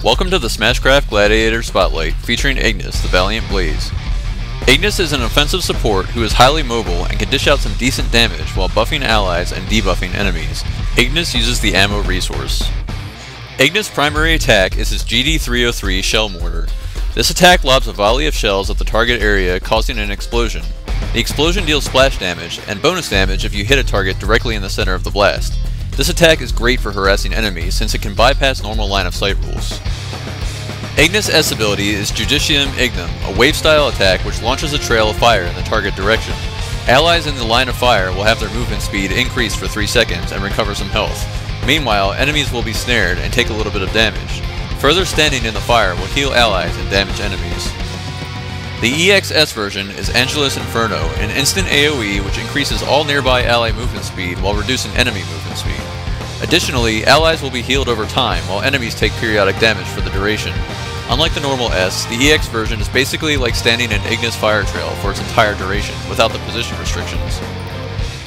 Welcome to the Smashcraft Gladiator Spotlight, featuring Ignus, the Valiant Blaze. Ignus is an offensive support who is highly mobile and can dish out some decent damage while buffing allies and debuffing enemies. Ignus uses the ammo resource. Ignus' primary attack is his GD303 Shell Mortar. This attack lobs a volley of shells at the target area, causing an explosion. The explosion deals splash damage, and bonus damage if you hit a target directly in the center of the blast. This attack is great for harassing enemies since it can bypass normal line of sight rules. Ignus' S ability is Judicium Ignum, a wave-style attack which launches a trail of fire in the target direction. Allies in the line of fire will have their movement speed increased for 3 seconds and recover some health. Meanwhile, enemies will be snared and take a little bit of damage. Further standing in the fire will heal allies and damage enemies. The EXS version is Angelus Inferno, an instant AoE which increases all nearby ally movement speed while reducing enemy movement speed. Additionally, allies will be healed over time while enemies take periodic damage for the duration. Unlike the normal S, the EX version is basically like standing in Ignus Fire Trail for its entire duration, without the position restrictions.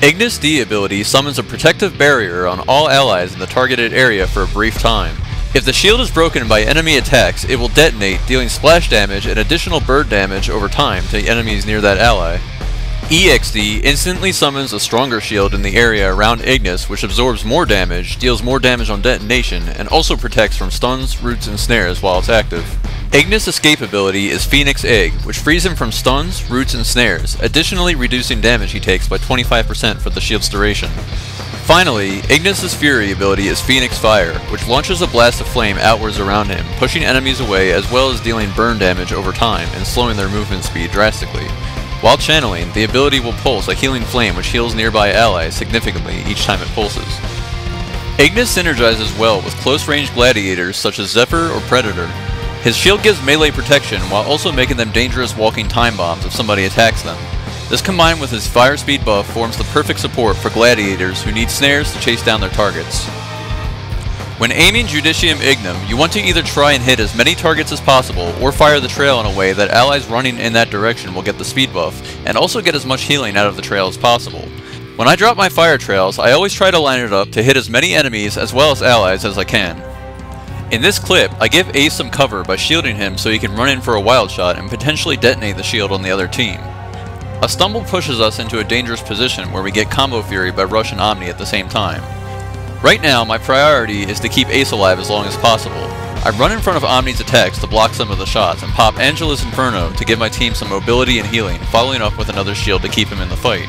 Ignus' D ability summons a protective barrier on all allies in the targeted area for a brief time. If the shield is broken by enemy attacks, it will detonate, dealing splash damage and additional bird damage over time to enemies near that ally. EXD instantly summons a stronger shield in the area around Ignus, which absorbs more damage, deals more damage on detonation, and also protects from stuns, roots, and snares while it's active. Ignus' escape ability is Phoenix Egg, which frees him from stuns, roots, and snares, additionally reducing damage he takes by 25% for the shield's duration. Finally, Ignus' Fury ability is Phoenix Fire, which launches a blast of flame outwards around him, pushing enemies away as well as dealing burn damage over time and slowing their movement speed drastically. While channeling, the ability will pulse a healing flame which heals nearby allies significantly each time it pulses. Ignus synergizes well with close-range gladiators such as Zephyr or Predator. His shield gives melee protection while also making them dangerous walking time bombs if somebody attacks them. This combined with his fire speed buff forms the perfect support for gladiators who need snares to chase down their targets. When aiming Judicium Ignum, you want to either try and hit as many targets as possible or fire the trail in a way that allies running in that direction will get the speed buff and also get as much healing out of the trail as possible. When I drop my fire trails, I always try to line it up to hit as many enemies as well as allies as I can. In this clip, I give Ace some cover by shielding him so he can run in for a wild shot and potentially detonate the shield on the other team. A stumble pushes us into a dangerous position where we get combo fury by Rush and Omni at the same time. Right now, my priority is to keep Ace alive as long as possible. I run in front of Omni's attacks to block some of the shots and pop Angelus Inferno to give my team some mobility and healing, following up with another shield to keep him in the fight.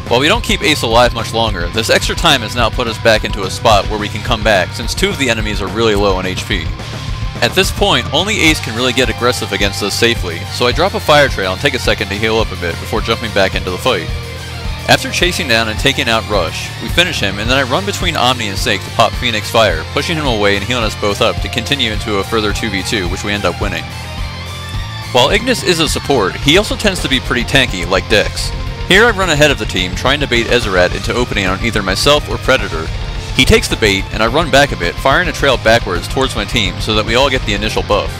While we don't keep Ace alive much longer, this extra time has now put us back into a spot where we can come back since 2 of the enemies are really low on HP. At this point, only Ace can really get aggressive against us safely, so I drop a fire trail and take a second to heal up a bit before jumping back into the fight. After chasing down and taking out Rush, we finish him and then I run between Omni and Sake to pop Phoenix Fire, pushing him away and healing us both up to continue into a further 2v2, which we end up winning. While Ignus is a support, he also tends to be pretty tanky, like Dex. Here I run ahead of the team, trying to bait Ezeret into opening on either myself or Predator. He takes the bait, and I run back a bit, firing a trail backwards towards my team so that we all get the initial buff.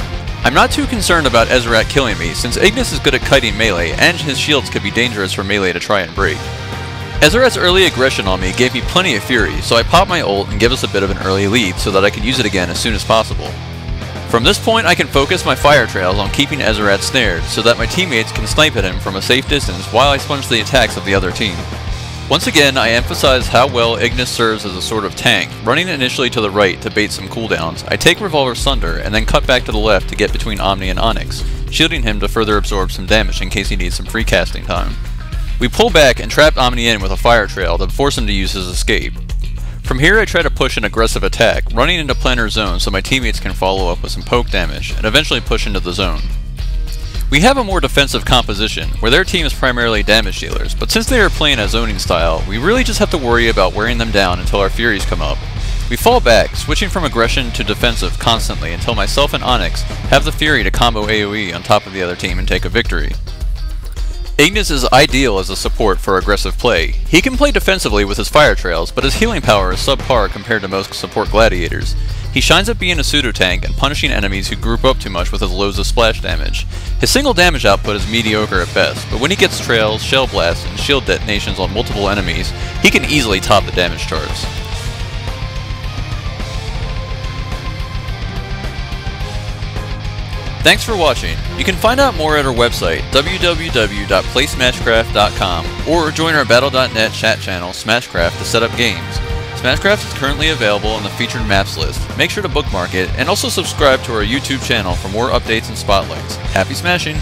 I'm not too concerned about Ezeret killing me, since Ignus is good at kiting melee, and his shields could be dangerous for melee to try and break. Ezeret's early aggression on me gave me plenty of fury, so I pop my ult and give us a bit of an early lead so that I can use it again as soon as possible. From this point I can focus my fire trails on keeping Ezeret snared, so that my teammates can snipe at him from a safe distance while I sponge the attacks of the other team. Once again, I emphasize how well Ignus serves as a sort of tank, running initially to the right to bait some cooldowns. I take Revolver Sunder and then cut back to the left to get between Omni and Onyx, shielding him to further absorb some damage in case he needs some free casting time. We pull back and trap Omni in with a fire trail to force him to use his escape. From here I try to push an aggressive attack, running into planar zone so my teammates can follow up with some poke damage, and eventually push into the zone. We have a more defensive composition, where their team is primarily damage dealers, but since they are playing a zoning style, we really just have to worry about wearing them down until our Furies come up. We fall back, switching from aggression to defensive constantly until myself and Onyx have the Fury to combo AoE on top of the other team and take a victory. Ignus is ideal as a support for aggressive play. He can play defensively with his fire trails, but his healing power is subpar compared to most support gladiators. He shines at being a pseudo-tank and punishing enemies who group up too much with his loads of splash damage. His single damage output is mediocre at best, but when he gets trails, shell blasts, and shield detonations on multiple enemies, he can easily top the damage charts. Thanks for watching. You can find out more at our website, www.playsmashcraft.com, or join our Battle.net chat channel, Smashcraft, to set up games. Smashcraft is currently available on the featured maps list. Make sure to bookmark it, and also subscribe to our YouTube channel for more updates and spotlights. Happy smashing!